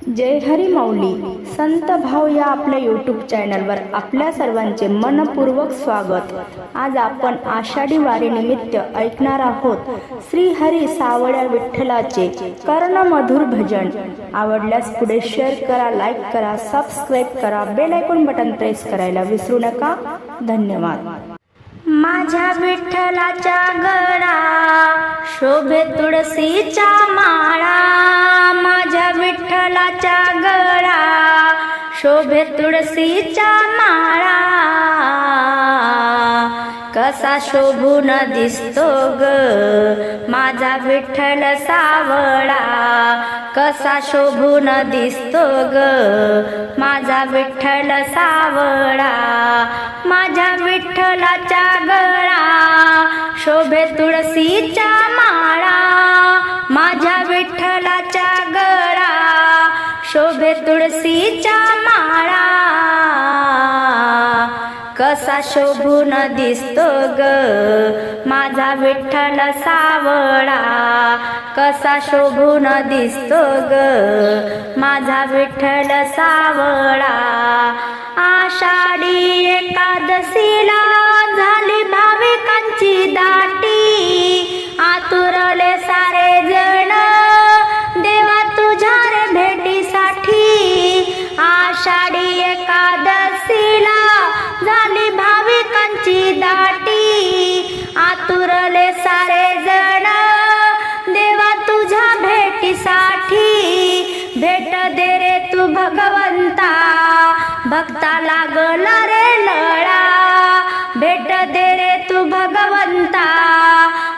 जय हरी माऊली संत भाव या आपल्या यूट्यूब चॅनलवर आपल्या सर्वांचे मनपूर्वक स्वागत। आज आपण आषाढी वारीनिमित्त ऐकणार आहोत श्री हरी सावळ्या विठ्ठलाचे कर्णमधुर भजन। आवडल्यास पुढे शेअर करा, लाईक करा, सबस्क्राईब करा, बेल आयकॉन बटन प्रेस करायला विसरू नका। धन्यवाद। माझ्या विठ्ठलाच्या गळा शोभे तुळशीच्या माळा, माझ्या विठ्ठलाच्या गळा शोभे तुळशीच्या माळा, कसा शोभून दिसतो ग माझा विठ्ठल सावळा, कसा शोभून दिसतो ग माझा विठ्ठल सावळा। माझ्या विठ्ठलाच्या गळा शोभे तुळशीच्या माळा, माझ्या विठ्ठलाच्या गळा शोभे तुळशीच्या माळा, कसा शोभून दिसतो ग माझा विठ्ठल सावळा, कसा शोभून दिसतो ग माझा विठ्ठल सावळा। आषाढी एकादशीला झाली भाविकांची दाटी, आतुरले सारे जण देवा तुझ्या रे भेटीसाठी। आषाढी एकादशीला झाली भाविकांची दाटी, आतुरले सारे जण देवा तुझ्या भेटीसाठी। भेट दे रे तू भगवंता भक्ता लागला रे लळा, भेट दे रे तू भगवंता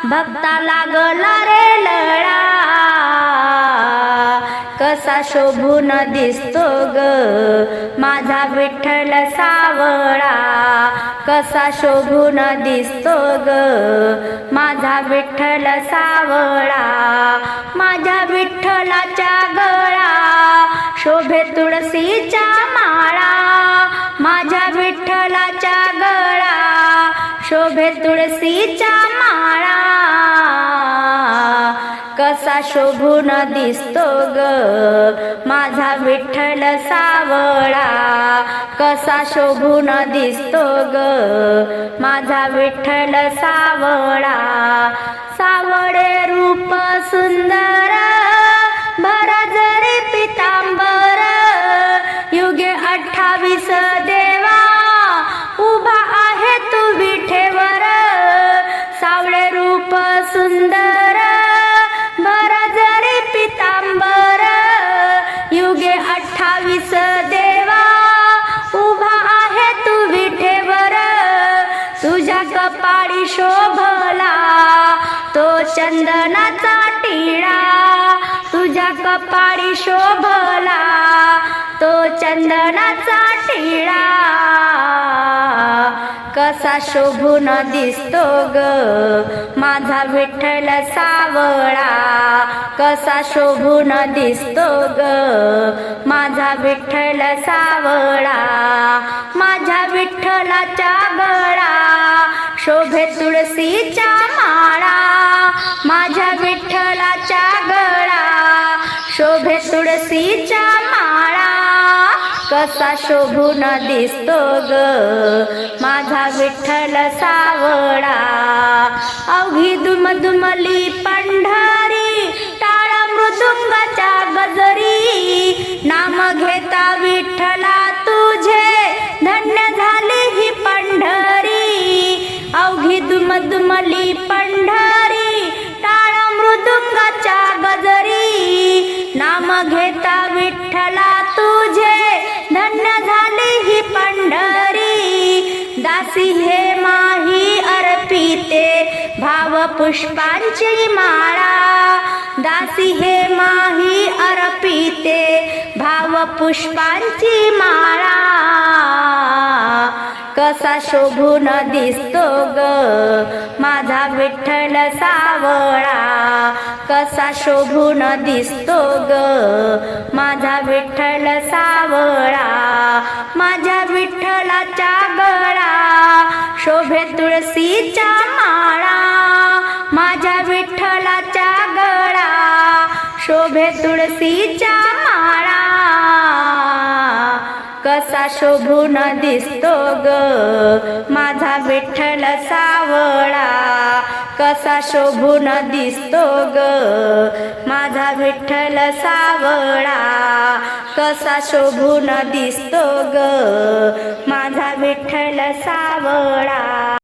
भक्ता लागला रे लळा, कसा शोभून दिसतो ग माझा विठ्ठल सावळा, कसा शोभून दिसतो ग माझा विठ्ठल सावळा। माझ्या विठ्ठलाच्या गळा शोभे तुळशीच्या माळा, माझ्या विठ्ठलाच्या गळा शोभे तुळशीच्या माळा, कसा शोभून दिसतो ग माझा विठ्ठल सावळा, कसा शोभून दिसतो ग माझा विठ्ठल सावळा। सावळे रूप सुंदर भर जरी पितांबर, युगे 28 देवा उभा आहे तू विठेवर। सावळे रूप सुंदर भर जरी पितांबर, युगे 28 देवा उभा आहे तू विठेवर। तुझ्या कपाळी शोभला तो चंदनाचा टिळा, तुझ्या कपाळी शोभला तो चंदनाचा टिळा, कसा शोभून दिसतो ग माझा विठ्ठल सावळा, कसा शोभून दिसतो ग माझा विठ्ठल सावळा। माझ्या विठ्ठलाच्या गळा शोभे तुळशीच्या माळा, माझ्या विठ्ठलाच्या गळा शोभे तुळशीच्या माळा, कसा शोभून दिसतो ग माझा विठ्ठल सावळा। अवघी दुमदुमली पंढरी टाळ मृदुंगाच्या गजरी, नाम घेता विठ्ठला तुझे धन्य झाली ही पंढरी। अवघी दुमदुमली पंढरी टाळ मृदुंगाच्या गजरी, नाम घेता विठ्ठला तुझे धन्य झाली ही पंढरी। दासी हे माही अर्पिते भाव पुष्पांची माळा, दासी हे माही अर्पिते भाव पुष्पांची माळा, कसा शोभून दिसतो ग माझा विठ्ठल सावळा, कसा शोभून दिसतो ग माझा विठ्ठल सावळा। माझ्या विठ्ठलाच्या गळा शोभे तुळशीच्या माळा, माझ्या विठ्ठलाच्या गळा शोभे तुळशीच्या माळा, कसा शोभून दिसतो ग माझा विठ्ठल सावळा कसा शोभून दिसतो ग माझा विठ्ठल सावळा कसा शोभून दिसतो ग माझा विठ्ठल सावळा.